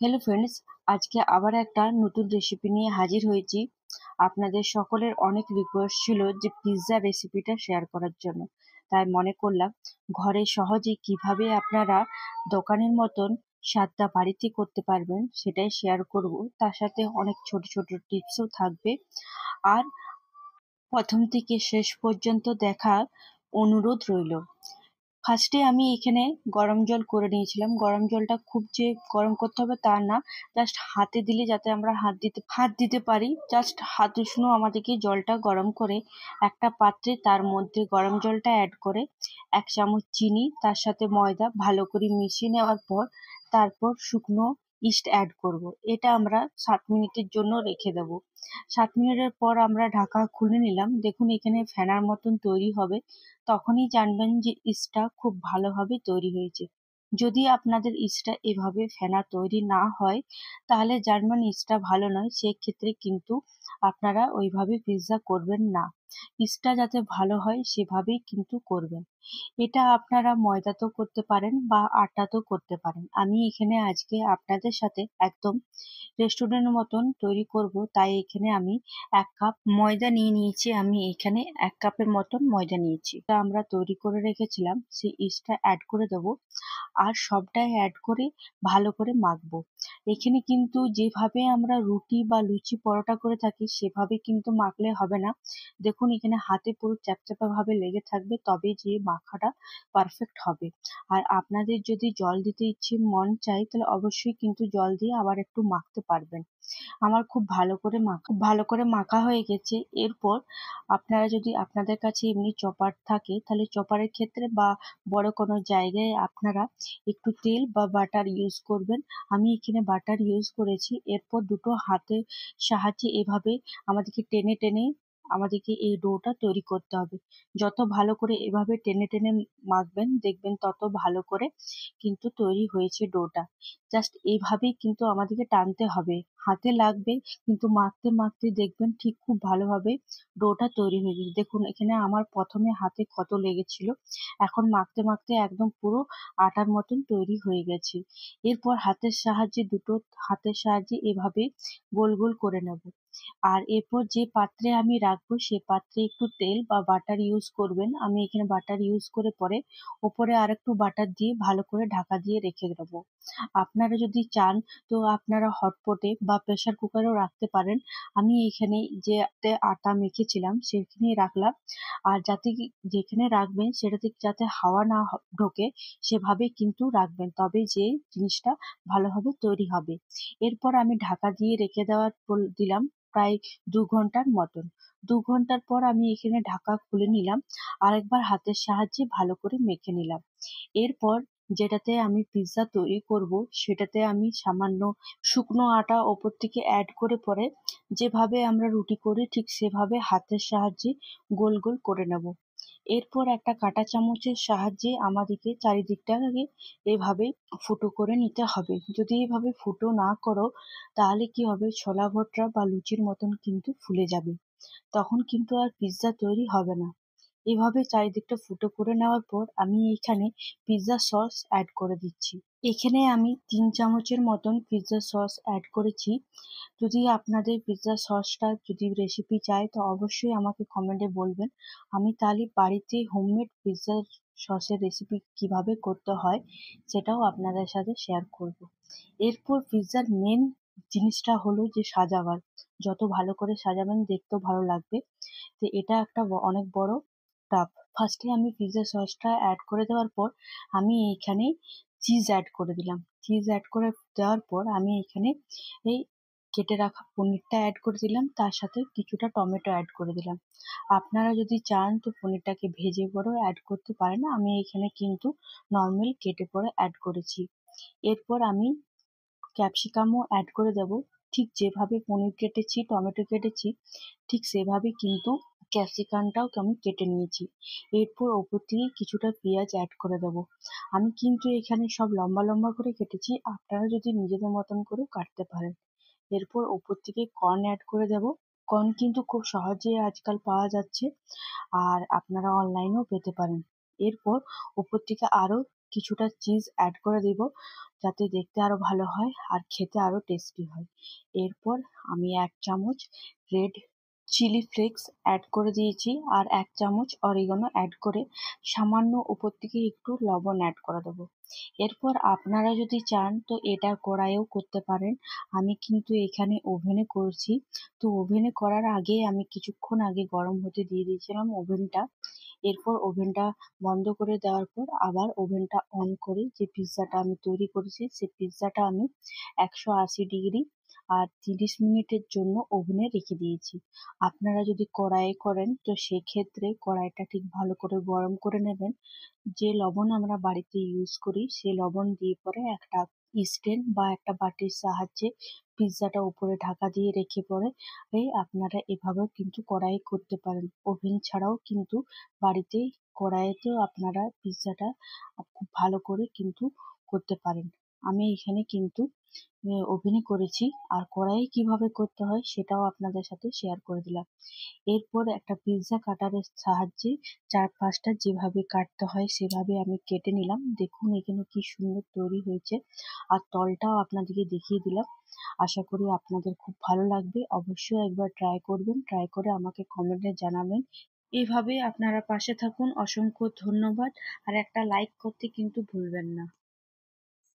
Hello friends, আজকে আবার একটা নতুন রেসিপি নিয়ে হাজির হয়েছি। আপনাদের সকলের অনেক রিকোয়েস্ট ছিল যে পিৎজা রেসিপিটা শেয়ার করার জন্য, তাই মনে করলাম ঘরে সহজে কিভাবে আপনারা দোকানের মতন স্বাদটা বাড়িতে করতে পারবেন সেটাই শেয়ার করব। তার সাথে অনেক ছোট ছোট টিপসও থাকবে। আর প্রথম থেকে শেষ পর্যন্ত দেখার অনুরোধ রইল। ফার্স্টে আমি এখানে গরম জল করে নিয়েছিলাম। গরম জলটা খুব যে গরম করতে হবে তা না, জাস্ট হাতে দিলে যাতে আমরা হাত দিতে পারি, জাস্ট হাত উষ্ণ আমাদেরকে জলটা গরম করে একটা পাত্রে তার মধ্যে গরম জলটা অ্যাড করে 1 চামচ চিনি, তার সাথে ময়দা ভালো করে মিশিয়ে নেওয়ার পর তারপর শুকনো ইস্ট অ্যাড করব। এটা আমরা 7 মিনিটের জন্য রেখে দেবো। 7 মিনিটের পর আমরা ঢাকা খুলে নিলাম। দেখুন এখানে ফেনার মতন তৈরি হবে, তখনই জানবেন যে ইস্টটা খুব ভালোভাবে তৈরি হয়েছে। যদি আপনাদের ইস্টটা এভাবে ফেনা তৈরি না হয় তাহলে জানবেন ইস্টটা ভালো নয়, সেক্ষেত্রে কিন্তু আপনারা ওইভাবে পিৎজা করবেন না। ইস্টটা যাতে ভালো হয় সেভাবেই কিন্তু করবেন। এটা আপনারা ময়দাতেও করতে পারেন বা আটাতেও করতে পারেন। আমি এখানে আজকে আপনাদের সাথে একদম রেস্টুরেন্টের মতন তৈরি করব, তাই এখানে আমি 1 কাপ ময়দা নিয়ে নিয়েছি। আমি এখানে 1 কাপের মতন ময়দা নিয়েছি, তা আমরা তৈরি করে রেখেছিলাম সেই ইস্টটা অ্যাড করে দেব। আর সবটাই অ্যাড করে ভালো করে মাখবো। এখানে কিন্তু যেভাবে আমরা রুটি বা লুচি পরোটা করে থাকি সেভাবে কিন্তু মাখলে হবে না। দেখুন এখানে হাতে পুরো চ্যাপচ্যাপা ভাবে লেগে থাকবে, তবে যে মাখাটা পারফেক্ট হবে। আর আপনাদের যদি জল দিতে ইচ্ছে মন চাই তাহলে অবশ্যই কিন্তু জল দিয়ে আবার একটু মাখতে পারবেন। আমার খুব ভালো করে মাখা হয়ে গেছে। এরপর আপনারা যদি আপনাদের কাছে এমনি চপার থাকে তাহলে চপারের ক্ষেত্রে বা বড় কোনো জায়গায় আপনারা একটু তেল বা বাটার ইউজ করবেন। আমি এখানে বাটার ইউজ করেছি। এরপর দুটো হাতের সাহায্যে এভাবে আমাদেরকে টেনে টেনে আমাদেরকে এই ডোটা তৈরি করতে হবে। যত ভালো করে এভাবে টেনে টেনে মাখবেন দেখবেন তত ভালো করে কিন্তু তৈরি হয়েছে ডোটা। জাস্ট এইভাবেই কিন্তু আমাদেরকে টানতে হবে, হাতে লাগবে কিন্তু মাখতে মাখতে দেখবেন ঠিক খুব ভালোভাবে ডোটা তৈরি হয়ে গেছে। দেখুন এখানে আমার প্রথমে হাতে কত লেগেছিল, এখন মাখতে মাখতে একদম পুরো আটার মতন তৈরি হয়ে গেছে। এরপর দুটো হাতের সাহায্যে এভাবে গোল গোল করে নেব। আর এরপর যে পাত্রে আমি রাখবো সে পাত্রে একটু তেল বা বাটার ইউজ করবেন। আমি এখানে বাটার ইউজ করে পরে ওপরে আরেকটু বাটার দিয়ে ভালো করে ঢাকা দিয়ে রেখে দেবো। আপনারা যদি চান তো আপনারা হটপটে বা প্রেসার কুকারেও রাখতে পারেন। আমি এখানে যেতে আটা মেখেছিলাম সেখানেই রাখলাম। আর যেখানে রাখবেন সেটাতে যাতে হাওয়া না ঢোকে সেভাবে কিন্তু রাখবেন, তবে যে জিনিসটা ভালোভাবে তৈরি হবে। এরপর আমি ঢাকা দিয়ে রেখে দিলাম প্রায় 2 ঘন্টার মতন। 2 ঘন্টার পর আমি এখানে ঢাকা খুলে নিলাম, আরেকবার হাতের সাহায্যে ভালো করে মেখে নিলাম। এরপর যেটাতে আমি পিৎজা তৈরি করব সেটাতে আমি সামান্য শুকনো আটা ওপর থেকে অ্যাড করে পরে যেভাবে আমরা রুটি করি ঠিক সেভাবে হাতের সাহায্যে গোল গোল করে নেব। এরপর একটা কাঁটা চামচের সাহায্যে আমাদেরকে চারিদিকটাকে এভাবে ফুটো করে নিতে হবে। যদি এভাবে ফুটো না করো তাহলে কি হবে, ছোলা ভটরা বা লুচির মতন কিন্তু ফুলে যাবে, তখন কিন্তু আর পিৎজা তৈরি হবে না। এভাবে চারিদিকটা ফুটো করে নেওয়ার পর আমি এখানে পিৎজা সস অ্যাড করে দিচ্ছি। এখানে আমি 3 চামচের মতন পিৎজা সস অ্যাড করেছি। যদি আপনাদের পিৎজা সসটা যদি রেসিপি চাই তো অবশ্যই আমাকে কমেন্টে বলবেন। আমি তাহলে বাড়িতে হোমমেড পিৎজা সসের রেসিপি কিভাবে করতে হয় সেটাও আপনাদের সাথে শেয়ার করব। এরপর পিৎজার মেন জিনিসটা হলো যে সাজাবার। যত ভালো করে সাজাবেন দেখতেও ভালো লাগবে। তো এটা একটা অনেক বড় টাপ। ফার্স্টে আমি পিৎজা সসটা অ্যাড করে দেওয়ার পর আমি এইখানে চিজ অ্যাড করে দিলাম। চিজ অ্যাড করে দেওয়ার পর আমি এখানে এই কেটে রাখা পনিরটা অ্যাড করে দিলাম, তার সাথে কিছুটা টমেটো অ্যাড করে দিলাম। আপনারা যদি চান তো পনিরটাকে ভেজে পরেও অ্যাড করতে পারেন, আমি এখানে কিন্তু নর্মাল কেটে পরে অ্যাড করেছি। এরপর আমি ক্যাপসিকামও অ্যাড করে দেব। ঠিক যেভাবে পনির কেটেছি টমেটো কেটেছি ঠিক সেভাবে কিন্তু ক্যাপসিকামটাও আমি কেটে নিয়েছি। এরপর ওপর থেকে কিছুটা পেঁয়াজ অ্যাড করে দেব। আমি কিন্তু এখানে সব লম্বা লম্বা করে কেটেছি, আপনারা যদি নিজেদের মতন করেও কাটতে পারেন। এরপর ওপর থেকে কর্ন অ্যাড করে দেব। কর্ন কিন্তু খুব সহজেই আজকাল পাওয়া যাচ্ছে, আর আপনারা অনলাইনেও পেতে পারেন। এরপর ওপর থেকে আরো কিছুটা চিজ অ্যাড করে দিব, যাতে দেখতে আরো ভালো হয় আর খেতে আরো টেস্টি হয়। এরপর আমি 1 চামচ রেড চিলি ফ্লেক্স অ্যাড করে দিয়েছি আর 1 চামচ অরিগানো অ্যাড করে সামান্য উপর থেকে একটু লবণ অ্যাড করে দেবো। এরপর আপনারা যদি চান তো এটা কড়াইয়েও করতে পারেন। আমি কিন্তু এখানে ওভেনে করছি। তো ওভেনে করার আগে আমি কিছুক্ষণ আগে গরম হতে দিয়ে দিয়েছিলাম ওভেনটা। এরপর ওভেনটা বন্ধ করে দেওয়ার পর আবার ওভেনটা অন করে যে পিৎজাটা আমি তৈরি করেছি সেই পিৎজাটা আমি 180 ডিগ্রি আর 30 মিনিটের জন্য ওভেনে রেখে দিয়েছি। আপনারা যদি কড়াইয়ে করেন তো সেক্ষেত্রে কড়াইটা ঠিক ভালো করে গরম করে নেবেন। যে লবণ আমরা বাড়িতে ইউজ করি সেই লবণ দিয়ে পরে একটা স্ট্যান্ড বা একটা বাটির সাহায্যে পিৎজাটা উপরে ঢাকা দিয়ে রেখে পরে আপনারা এভাবেও কিন্তু কড়াইয়ে করতে পারেন। ওভেন ছাড়াও কিন্তু বাড়িতে কড়াইতেও আপনারা পিৎজাটা খুব ভালো করে কিন্তু করতে পারেন। আমি এখানে কিন্তু ওভেনে করেছি আর কড়াইয়ে কিভাবে করতে হয় সেটাও আপনাদের সাথে শেয়ার করে দিলাম। এরপর একটা পিৎজা কাটারের সাহায্যে 4-5টা যেভাবে কাটতে হয় সেভাবে আমি কেটে নিলাম। দেখুন এখানে কি সুন্দর তৈরি হয়েছে আর তলটাও আপনাদেরকে দেখিয়ে দিলাম। আশা করি আপনাদের খুব ভালো লাগবে। অবশ্যই একবার ট্রাই করবেন, ট্রাই করে আমাকে কমেন্টে জানাবেন। এভাবে আপনারা পাশে থাকুন। অসংখ্য ধন্যবাদ আর একটা লাইক করতে কিন্তু ভুলবেন না।